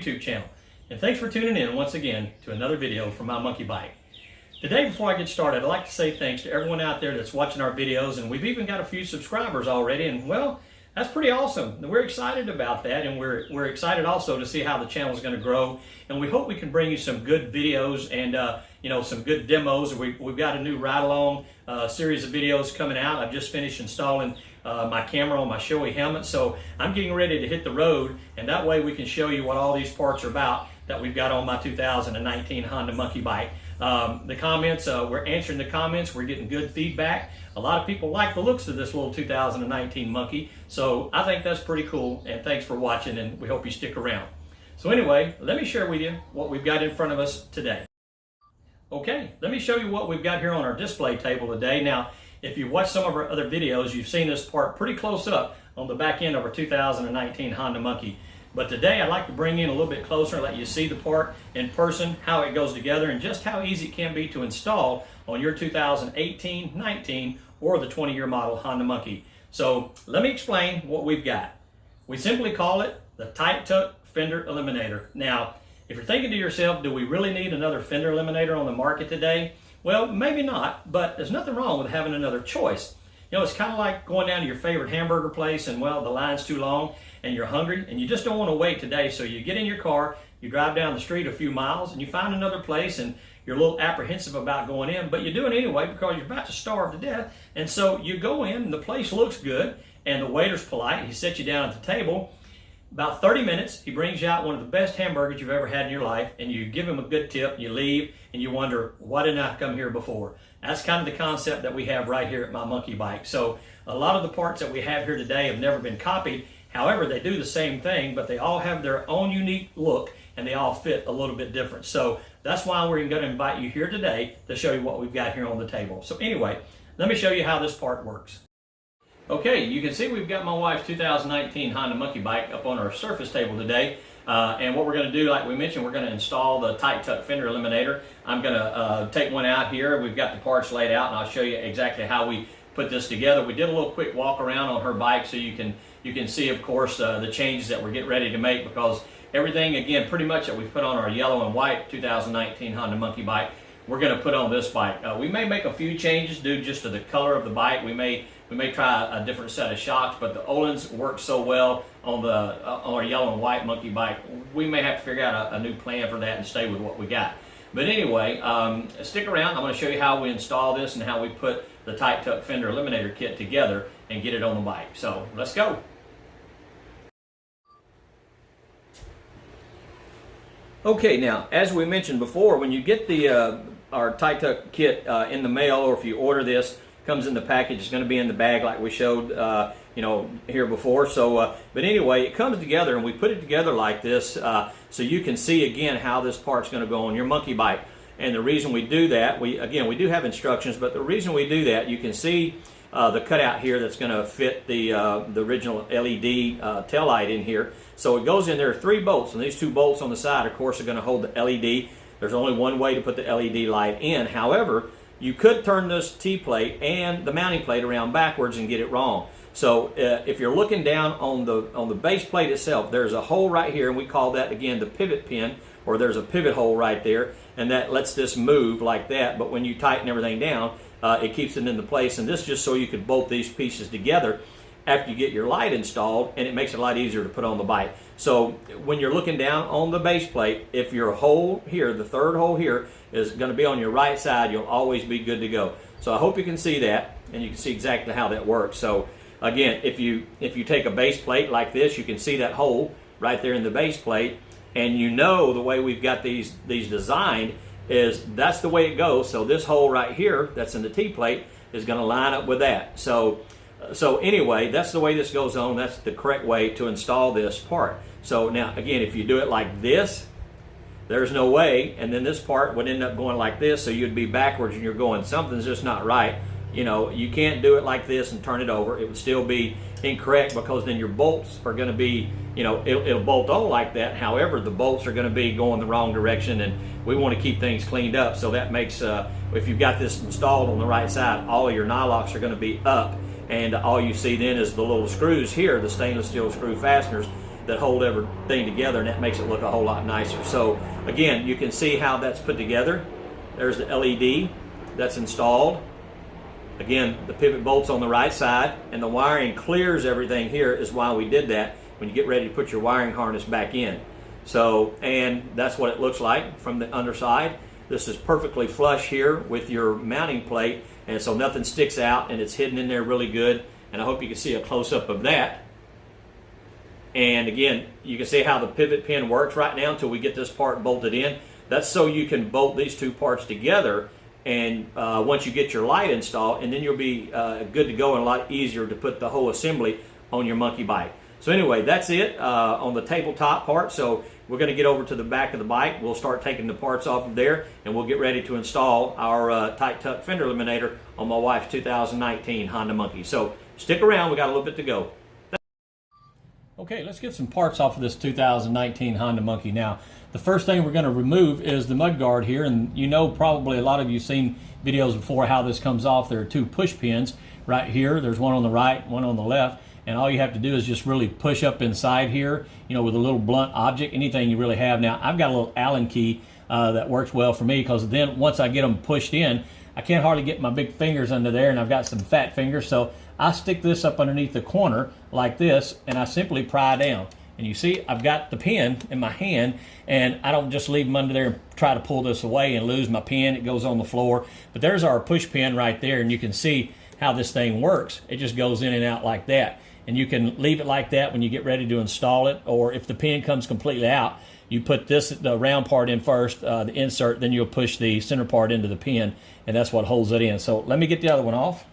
YouTube channel. And thanks for tuning in once again to another video from my monkey bike. Today, before I get started, I'd like to say thanks to everyone out there that's watching our videos, and we've even got a few subscribers already, and well, that's pretty awesome. We're excited about that, and we're excited also to see how the channel is going to grow, and we hope we can bring you some good videos and some good demos. We've got a new ride-along series of videos coming out. I've just finished installing my camera on my Shoei helmet, so I'm getting ready to hit the road, and that way we can show you what all these parts are about that we've got on my 2019 Honda monkey bike. The comments, we're answering the comments, we're getting good feedback. A lot of people like the looks of this little 2019 monkey, so I think that's pretty cool, and thanks for watching, and we hope you stick around. So anyway, let me share with you what we've got in front of us today. Okay, let me show you what we've got here on our display table today. Now, if you've watched some of our other videos, you've seen this part pretty close up on the back end of our 2019 Honda monkey. But today I'd like to bring you in a little bit closer and let you see the part in person, how it goes together, and just how easy it can be to install on your 2018, 19, or the 20-year model Honda monkey. So let me explain what we've got. We simply call it the Tight Tuck Fender Eliminator. Now, if you're thinking to yourself, do we really need another Fender Eliminator on the market today? Well, maybe not, but there's nothing wrong with having another choice. You know, it's kind of like going down to your favorite hamburger place and, well, the line's too long and you're hungry and you just don't want to wait today. So you get in your car, you drive down the street a few miles and you find another place and you're a little apprehensive about going in, but you do it anyway because you're about to starve to death. And so you go in and the place looks good and the waiter's polite. He sets you down at the table. About 30 minutes, he brings you out one of the best hamburgers you've ever had in your life, and you give him a good tip, you leave, and you wonder, why didn't I come here before? That's kind of the concept that we have right here at my monkey bike. So a lot of the parts that we have here today have never been copied. However, they do the same thing, but they all have their own unique look, and they all fit a little bit different. So that's why we're going to invite you here today to show you what we've got here on the table. So anyway, let me show you how this part works. Okay, you can see we've got my wife's 2019 Honda monkey bike up on our surface table today. And what we're going to do, like we mentioned, we're going to install the Tight Tuck Fender Eliminator. I'm going to take one out here. We've got the parts laid out, and I'll show you exactly how we put this together. We did a little quick walk around on her bike so you can see, of course, the changes that we're getting ready to make, because everything, again, pretty much that we put on our yellow and white 2019 Honda monkey bike, we're going to put on this bike. We may make a few changes due just to the color of the bike. We may try a different set of shocks, but the Öhlins work so well on our yellow and white monkey bike, we may have to figure out a new plan for that and stay with what we got. But anyway, stick around. I'm going to show you how we install this and how we put the Tight Tuck Fender Eliminator kit together and get it on the bike. So let's go. Okay, now as we mentioned before, when you get our Tight Tuck kit in the mail, or if you order this, comes in the package. It's going to be in the bag like we showed here before. So but anyway, it comes together and we put it together like this so you can see again how this part's going to go on your monkey bike. And the reason we do that, we do have instructions, but the reason we do that, you can see the cutout here that's going to fit the original LED tail light in here. So it goes in there, 3 bolts, and these 2 bolts on the side, of course, are going to hold the LED. There's only one way to put the LED light in. However, you could turn this T-plate and the mounting plate around backwards and get it wrong. So if you're looking down on the base plate itself, there's a hole right here, and we call that, again, the pivot pin, or there's a pivot hole right there, and that lets this move like that. But when you tighten everything down, it keeps it into place, and this just so you could bolt these pieces together after you get your light installed, and it makes it a lot easier to put on the bike. So when you're looking down on the base plate, if your hole here, the 3rd hole here, is going to be on your right side, you'll always be good to go. So I hope you can see that, and you can see exactly how that works. So again, if you take a base plate like this, you can see that hole right there in the base plate, and you know the way we've got these designed is that's the way it goes. So this hole right here that's in the T-plate is going to line up with that. So anyway, that's the way this goes on. That's the correct way to install this part. So now, again, if you do it like this, there's no way, and then this part would end up going like this, so you'd be backwards and you're going, something's just not right. You know, you can't do it like this and turn it over. It would still be incorrect, because then your bolts are going to be, it'll bolt on like that. However, the bolts are going to be going the wrong direction, and we want to keep things cleaned up. So that makes, if you've got this installed on the right side, all of your nylocks are going to be up, and all you see then is the little screws here, the stainless steel screw fasteners, that hold everything together, and that makes it look a whole lot nicer. So again, you can see how that's put together. There's the LED that's installed. Again, the pivot bolts on the right side, and the wiring clears everything here is why we did that when you get ready to put your wiring harness back in. So, and that's what it looks like from the underside. This is perfectly flush here with your mounting plate, and so nothing sticks out, and it's hidden in there really good. And I hope you can see a close-up of that. And again, you can see how the pivot pin works right now until we get this part bolted in. That's so you can bolt these two parts together, and once you get your light installed, and then you'll be good to go and a lot easier to put the whole assembly on your monkey bike. So anyway, that's it on the tabletop part. So we're going to get over to the back of the bike. We'll start taking the parts off of there, and we'll get ready to install our tight tuck fender eliminator on my wife's 2019 Honda Monkey. So stick around, we got a little bit to go. Okay, let's get some parts off of this 2019 Honda Monkey. Now, the first thing we're going to remove is the mud guard here, and you know, probably a lot of you seen videos before how this comes off. There are two push pins right here. There's one on the right, one on the left, and all you have to do is just really push up inside here, you know, with a little blunt object, anything you really have. Now, I've got a little Allen key that works well for me, because then once I get them pushed in, I can't hardly get my big fingers under there, and I've got some fat fingers, so I stick this up underneath the corner like this, and I simply pry down. And you see, I've got the pin in my hand, and I don't just leave them under there and try to pull this away and lose my pin. It goes on the floor. But there's our push pin right there, and you can see how this thing works. It just goes in and out like that. And you can leave it like that when you get ready to install it, or if the pin comes completely out, you put the round part in first, the insert, then you'll push the center part into the pin, and that's what holds it in. So let me get the other one off.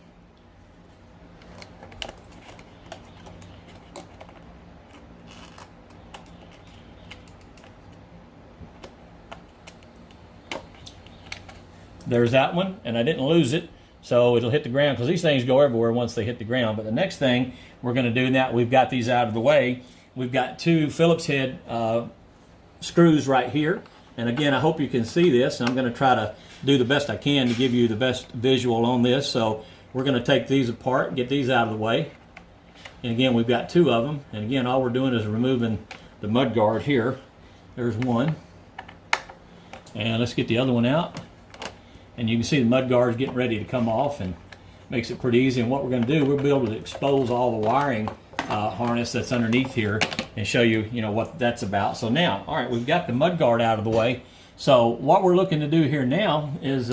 There's that one, and I didn't lose it, so it'll hit the ground, because these things go everywhere once they hit the ground. But the next thing we're going to do now, we've got these out of the way. We've got two Phillips head screws right here, and again, I hope you can see this. I'm going to try to do the best I can to give you the best visual on this. So we're going to take these apart, get these out of the way, and again, we've got two of them, and again, all we're doing is removing the mud guard here. There's one, and let's get the other one out. And you can see the mud guard is getting ready to come off, and makes it pretty easy. And what we're going to do, we'll be able to expose all the wiring harness that's underneath here and show you, you know, what that's about. So now, all right, we've got the mud guard out of the way. So what we're looking to do here now is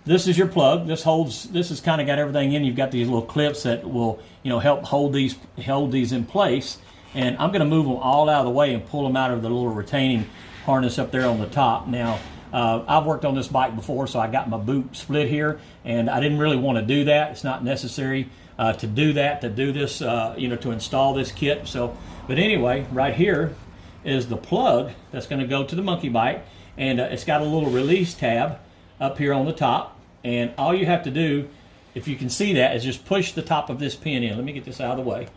this is your plug. This has kind of got everything in. You've got these little clips that will, you know, help hold these in place. And I'm going to move them all out of the way and pull them out of the little retaining harness up there on the top. Now, I've worked on this bike before, so I got my boot split here, and I didn't really want to do that. It's not necessary to do that, to do this, you know, to install this kit. So, but anyway, right here is the plug that's going to go to the monkey bike, and it's got a little release tab up here on the top, and all you have to do, if you can see that, is just push the top of this pin in. Let me get this out of the way.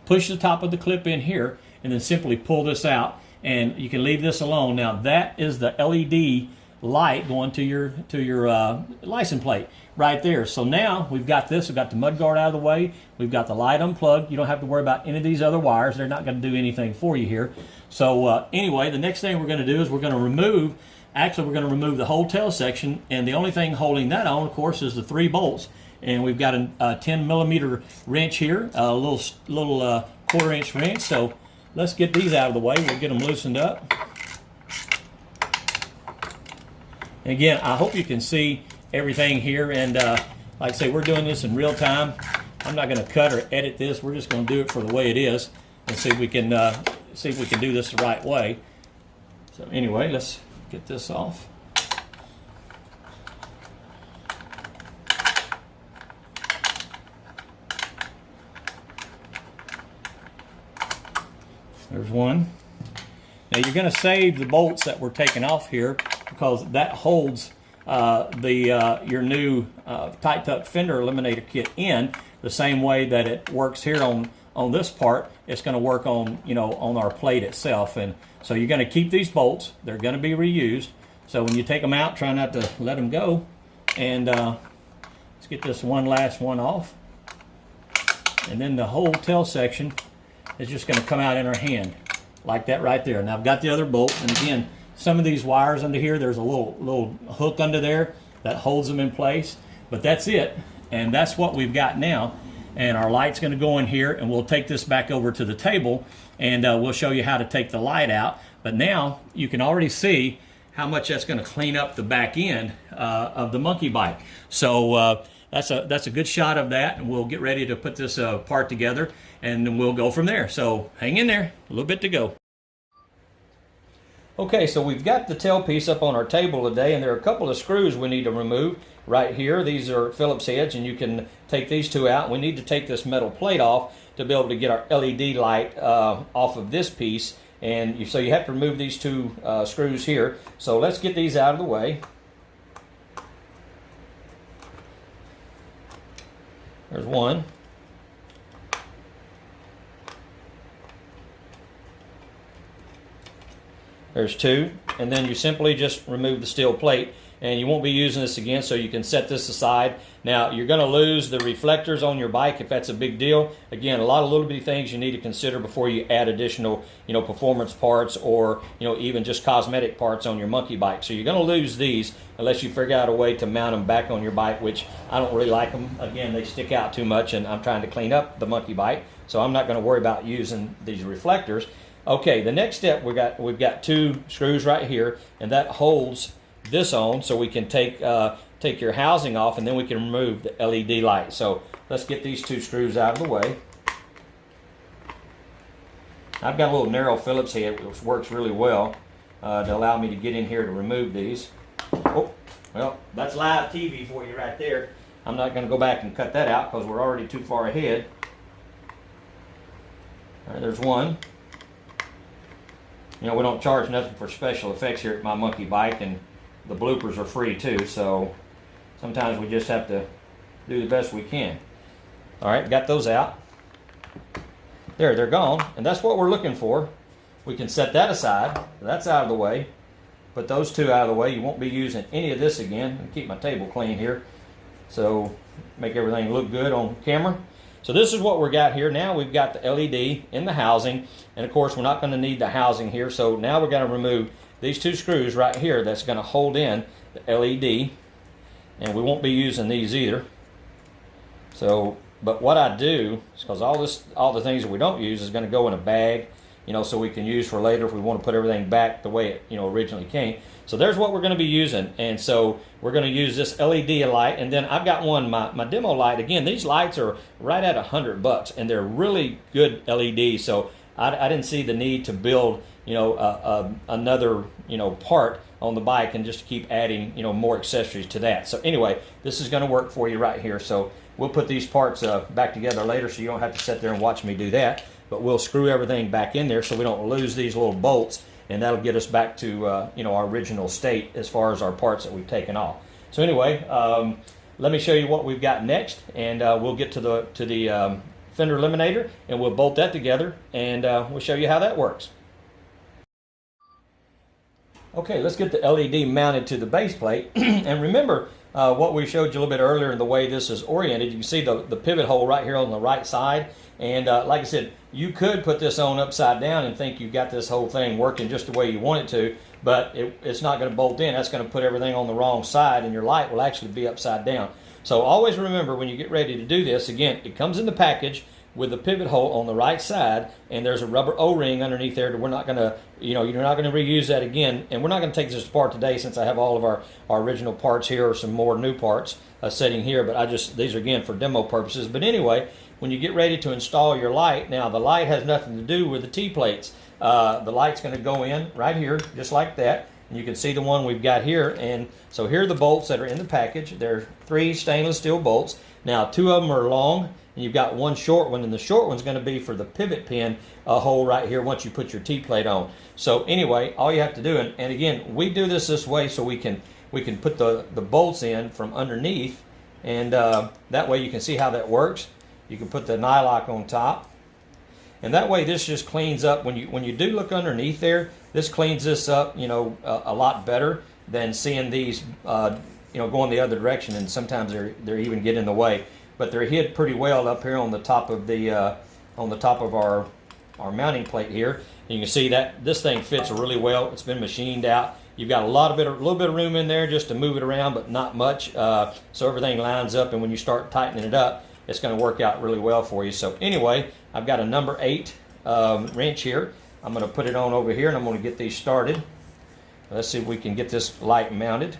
Push the top of the clip in here, and then simply pull this out. And you can leave this alone. Now that is the LED light going to your license plate right there. So now we've got this. We've got the mud guard out of the way. We've got the light unplugged. You don't have to worry about any of these other wires. They're not going to do anything for you here. So anyway, the next thing we're going to do is we're going to remove. Actually, we're going to remove the whole tail section, and the only thing holding that on, of course, is the 3 bolts. And we've got a 10 millimeter wrench here, a little 1/4 inch wrench. So let's get these out of the way. We'll get them loosened up. And again, I hope you can see everything here. And like I say, we're doing this in real time. I'm not going to cut or edit this. We're just going to do it for the way it is, and see if we can do this the right way. So anyway, let's get this off. There's one. Now you're going to save the bolts that we're taking off here, because that holds your new tight tuck fender eliminator kit in the same way that it works here on this part. It's going to work on, you know, on our plate itself. And so you're going to keep these bolts. They're going to be reused. So when you take them out, try not to let them go. And let's get this last one off. And then the whole tail section is just going to come out in our hand like that right there. Now I've got the other bolt, and again, some of these wires under here, there's a little hook under there that holds them in place, but that's it, and that's what we've got now. And our light's going to go in here, and we'll take this back over to the table, and we'll show you how to take the light out. But now you can already see how much that's going to clean up the back end of the monkey bike. So that's a good shot of that, and we'll get ready to put this part together, and then we'll go from there. So hang in there, a little bit to go. Okay, so we've got the tailpiece up on our table today, and there are a couple of screws we need to remove right here. These are Phillips heads, and you can take these two out. We need to take this metal plate off to be able to get our LED light off of this piece, and so you have to remove these two screws here. So let's get these out of the way. There's one. There's two, and then you simply just remove the steel plate, and you won't be using this again, so you can set this aside. Now, you're going to lose the reflectors on your bike if that's a big deal. Again, a lot of little bitty things you need to consider before you add additional, performance parts, or, even just cosmetic parts on your monkey bike. So you're going to lose these unless you figure out a way to mount them back on your bike, which I don't really like them. Again, they stick out too much, and I'm trying to clean up the monkey bike, so I'm not going to worry about using these reflectors. Okay, the next step, we've got two screws right here, and that holds this on, so we can take your housing off, and then we can remove the LED light. So let's get these two screws out of the way. I've got a little narrow Phillips head, which works really well to allow me to get in here to remove these. Oh, well, that's live TV for you right there. I'm not going to go back and cut that out because we're already too far ahead. All right, there's one. We don't charge nothing for special effects here at My Monkey Bike, and the bloopers are free too, so sometimes we just have to do the best we can. All right, got those out. There, they're gone, and that's what we're looking for. We can set that aside. That's out of the way. Put those two out of the way. You won't be using any of this again. And keep my table clean here, so make everything look good on camera. So this is what we got here. Now we've got the LED in the housing, and of course we're not going to need the housing here, so now we're going to remove these two screws right here that's going to hold in the LED, and we won't be using these either. So, but what I do is, because all the things that we don't use is going to go in a bag, so we can use for later if we want to put everything back the way it originally came. So there's what we're going to be using, and so we're going to use this LED light, and then I've got my demo light. Again, these lights are right at $100, and they're really good LEDs. So I didn't see the need to build another part on the bike and just to keep adding more accessories to that. So anyway, this is going to work for you right here. So we'll put these parts back together later, so you don't have to sit there and watch me do that. But we'll screw everything back in there so we don't lose these little bolts, and that'll get us back to our original state as far as our parts that we've taken off. So anyway, let me show you what we've got next, and we'll get to the Fender Eliminator, and we'll bolt that together, and we'll show you how that works. Okay, let's get the LED mounted to the base plate. And remember what we showed you a little bit earlier in the way this is oriented. You can see the pivot hole right here on the right side. And like I said, you could put this on upside down and think you've got this whole thing working just the way you want it to, but it's not going to bolt in. That's going to put everything on the wrong side, and your light will actually be upside down. So always remember, when you get ready to do this, again, it comes in the package with the pivot hole on the right side, and there's a rubber O-ring underneath there that we're not going to, you're not going to reuse that again. And we're not going to take this apart today, since I have all of our original parts here, or some more new parts sitting here, but these are again for demo purposes. But anyway, when you get ready to install your light, now the light has nothing to do with the T-plates. The light's going to go in right here, just like that. And you can see the one we've got here. And so here are the bolts that are in the package. There are 3 stainless steel bolts. Now 2 of them are long, and you've got 1 short one, and the short one's going to be for the pivot pin hole right here once you put your T-plate on. So anyway, all you have to do, and again, we do this way so we can put the bolts in from underneath, and that way you can see how that works. You can put the nylock on top, and that way this just cleans up. When you do look underneath there, this cleans this up, a lot better than seeing these, going the other direction. And sometimes they're even get in the way. But they're hid pretty well up here on the top of the, on the top of our our mounting plate here. And you can see that this thing fits really well. It's been machined out. You've got a little bit of room in there just to move it around, but not much. So everything lines up, and when you start tightening it up, it's going to work out really well for you. So anyway, I've got a number 8 wrench here. I'm going to put it on over here, and I'm going to get these started. Let's see if we can get this light mounted.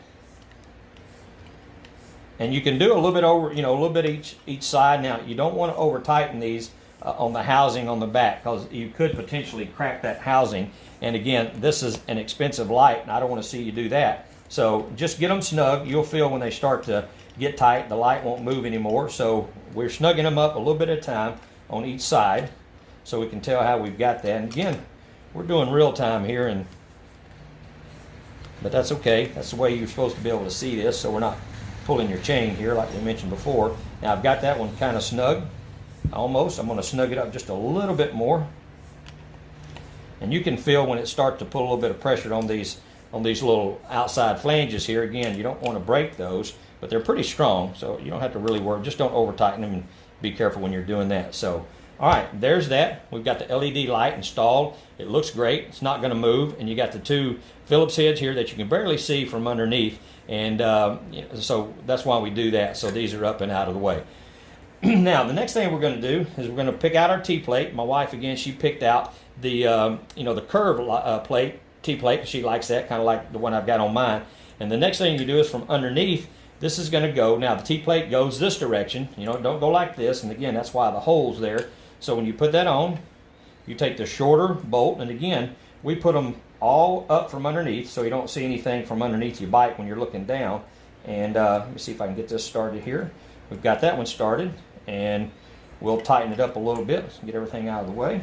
And you can do a little bit over, a little bit each side. Now, you don't want to over tighten these on the housing on the back, because you could potentially crack that housing. And again, this is an expensive light, and I don't want to see you do that. So just get them snug. You'll feel when they start to get tight, the light won't move anymore. So we're snugging them up a little bit at a time on each side, so we can tell how we've got that. And again, we're doing real time here, but that's okay. That's the way you're supposed to be able to see this, so we're not pulling your chain here like we mentioned before. Now I've got that one kind of snug, almost. I'm going to snug it up just a little bit more. And you can feel when it starts to put a little bit of pressure on these little outside flanges here. Again, you don't want to break those, but they're pretty strong, so you don't have to really worry. Just don't over tighten them, and be careful when you're doing that. So, all right, there's that. We've got the LED light installed. It looks great. It's not going to move, and you got the 2 Phillips heads here that you can barely see from underneath, and so that's why we do that. So these are up and out of the way. Now, the next thing we're going to do is we're going to pick out our T-plate. My wife, again, she picked out the the curved plate, T-plate. She likes that, kind of like the one I've got on mine. And the next thing you do is from underneath, this is going to go. Now, the T-plate goes this direction. Don't go like this. And again, that's why the hole's there. So when you put that on, you take the shorter bolt. And again, we put them all up from underneath, so you don't see anything from underneath your bike when you're looking down. And let me see if I can get this started here. We've got that one started, and we'll tighten it up a little bit, get everything out of the way.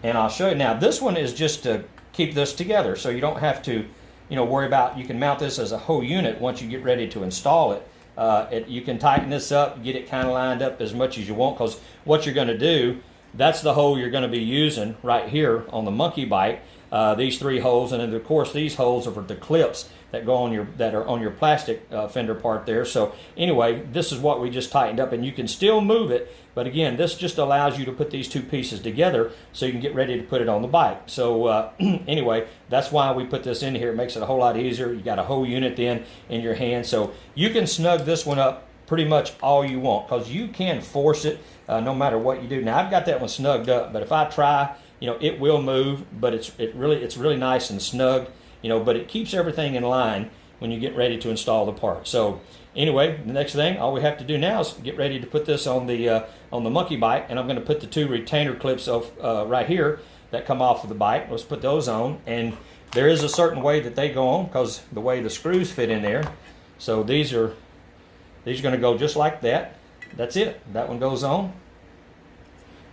And I'll show you now. This one is just to keep this together, so you don't have to, worry about. You can mount this as a whole unit once you get ready to install it. You can tighten this up, get it kind of lined up as much as you want, because what you're going to do, that's the hole you're going to be using right here on the monkey bike. These 3 holes, and then of course these holes are for the clips that go on that are on your plastic fender part there. So anyway, this is what we just tightened up, and you can still move it, but again, this just allows you to put these 2 pieces together so you can get ready to put it on the bike. So anyway, that's why we put this in here. It makes it a whole lot easier. You got a whole unit then in your hand, so you can snug this one up pretty much all you want, because you can force it no matter what you do. Now I've got that one snugged up, but if I try, it will move, but it's really nice and snug, but it keeps everything in line when you get ready to install the part. So anyway, the next thing, all we have to do now is get ready to put this on the monkey bike, and I'm going to put the 2 retainer clips right here that come off of the bike. Let's put those on, and there is a certain way that they go on, because the way the screws fit in there. So these are going to go just like that. That's it. That one goes on.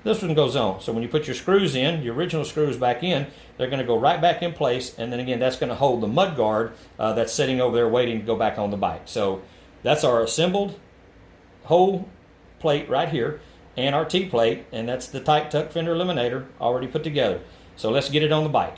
This one goes on. So when you put your screws in, your original screws back in, they're going to go right back in place, and then again, that's going to hold the mud guard that's sitting over there waiting to go back on the bike. So that's our assembled whole plate right here, and our T-plate, and that's the tight tuck fender eliminator already put together. So let's get it on the bike.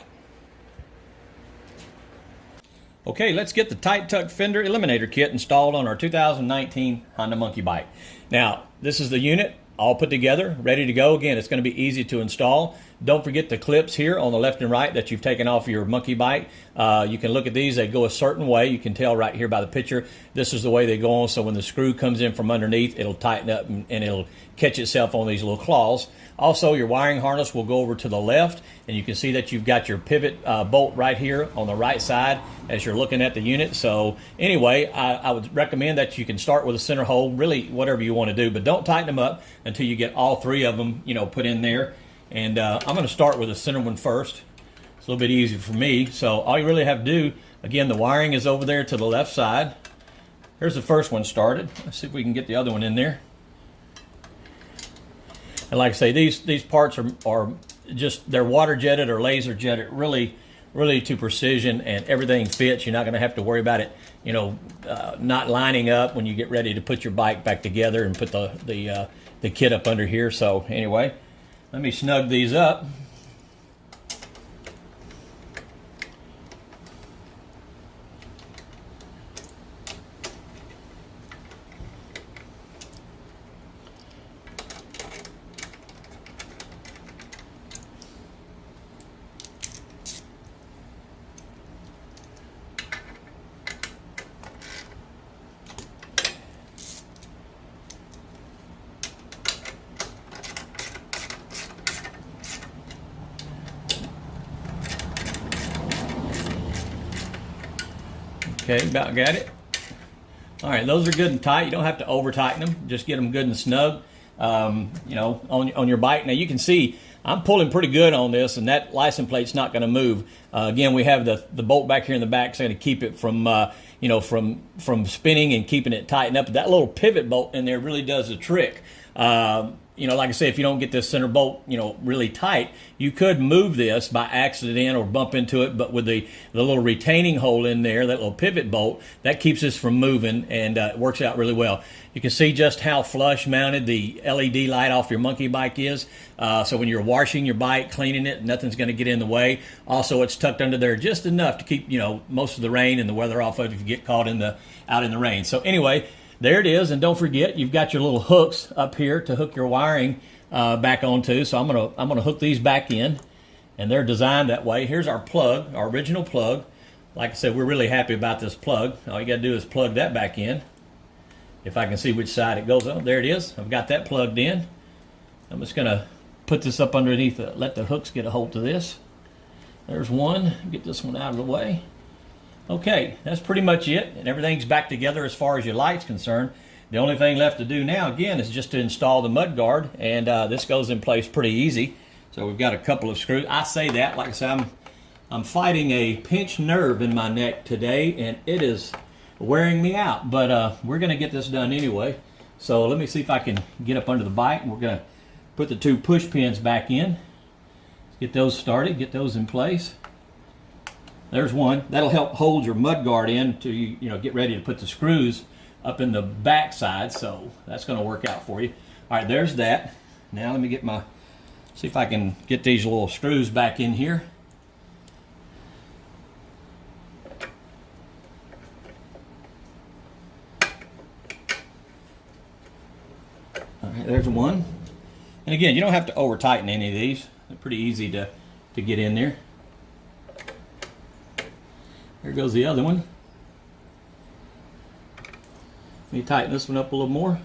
Okay, let's get the tight tuck fender eliminator kit installed on our 2019 Honda Monkey bike. Now, this is the unit all put together, ready to go. Again, it's going to be easy to install. Don't forget the clips here on the left and right that you've taken off your monkey bike. You can look at these. They go a certain way. You can tell right here by the picture. This is the way they go on, so when the screw comes in from underneath, it'll tighten up and it'll catch itself on these little claws. Also, your wiring harness will go over to the left, and you can see that you've got your pivot bolt right here on the right side as you're looking at the unit. So anyway, I would recommend that you can start with a center hole, really whatever you want to do, but don't tighten them up until you get all 3 of them, put in there. And I'm going to start with the center one first. It's a little bit easier for me. So all you really have to do, again, the wiring is over there to the left side. Here's the first one started. Let's see if we can get the other one in there. And like I say, these parts are just, they're water jetted or laser jetted, really to precision, and everything fits. You're not going to have to worry about it, not lining up when you get ready to put your bike back together and put the kit up under here. So anyway, let me snug these up. Okay, about got it. All right, those are good and tight. You don't have to over tighten them. Just get them good and snug, you know, on your bike. Now you can see I'm pulling pretty good on this, and that license plate's not going to move. Again, we have the bolt back here in the back, so going to keep it from, you know, from spinning and keeping it tightened up. That little pivot bolt in there really does the trick. You know, like I say, if you don't get this center bolt, you know, really tight, you could move this by accident or bump into it. But with the little retaining hole in there, that little pivot bolt, that keeps this from moving, and it works out really well. You can see just how flush mounted the LED light off your monkey bike is. So when you're washing your bike, cleaning it, nothing's going to get in the way. Also, it's tucked under there just enough to keep, you know, most of the rain and the weather off of it if you get caught out in the rain. So anyway, there it is, and don't forget you've got your little hooks up here to hook your wiring back onto. So I'm gonna hook these back in, and they're designed that way. Here's our plug, our original plug. Like I said, we're really happy about this plug. All you gotta do is plug that back in. If I can see which side it goes on, there it is. I've got that plugged in. I'm just gonna put this up underneath, let the hooks get a hold of this. There's one. Get this one out of the way. Okay, that's pretty much it, and everything's back together as far as your light's concerned. The only thing left to do now, again, is just to install the mud guard, and this goes in place pretty easy. So we've got a couple of screws. I say that, like I said, I'm fighting a pinched nerve in my neck today, and it is wearing me out, but we're gonna get this done anyway. So let me see if I can get up under the bike, and we're gonna put the 2 push pins back in. Get those started, get those in place. There's one. That'll help hold your mud guard in to, you know, get ready to put the screws up in the back side. So that's going to work out for you. All right, there's that. Now let me get see if I can get these little screws back in here. All right, there's one. And again, you don't have to over tighten any of these. They're pretty easy to get in there. There goes the other one. Let me tighten this one up a little more.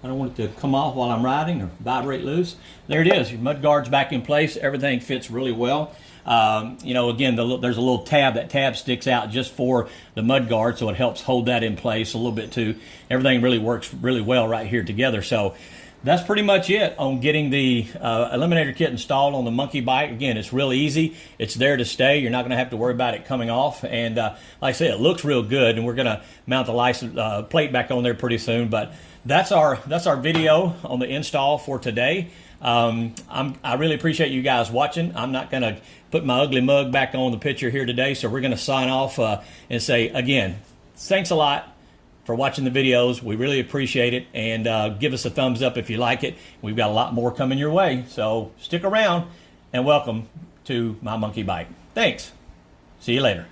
I don't want it to come off while I'm riding or vibrate loose. There it is. Your mud guard's back in place. Everything fits really well. You know, again, there's a little tab. That tab sticks out just for the mud guard, so it helps hold that in place a little bit too. Everything really works really well right here together. So that's pretty much it on getting the Eliminator kit installed on the monkey bike. Again, it's real easy. It's there to stay. You're not going to have to worry about it coming off. And like I said, it looks real good. And we're going to mount the license plate back on there pretty soon. But that's our video on the install for today. I really appreciate you guys watching. I'm not going to put my ugly mug back on the picture here today. So we're going to sign off and say, again, thanks a lot for watching the videos. We really appreciate it, and give us a thumbs up if you like it. We've got a lot more coming your way, so stick around, and welcome to my monkey bike. Thanks. See you later.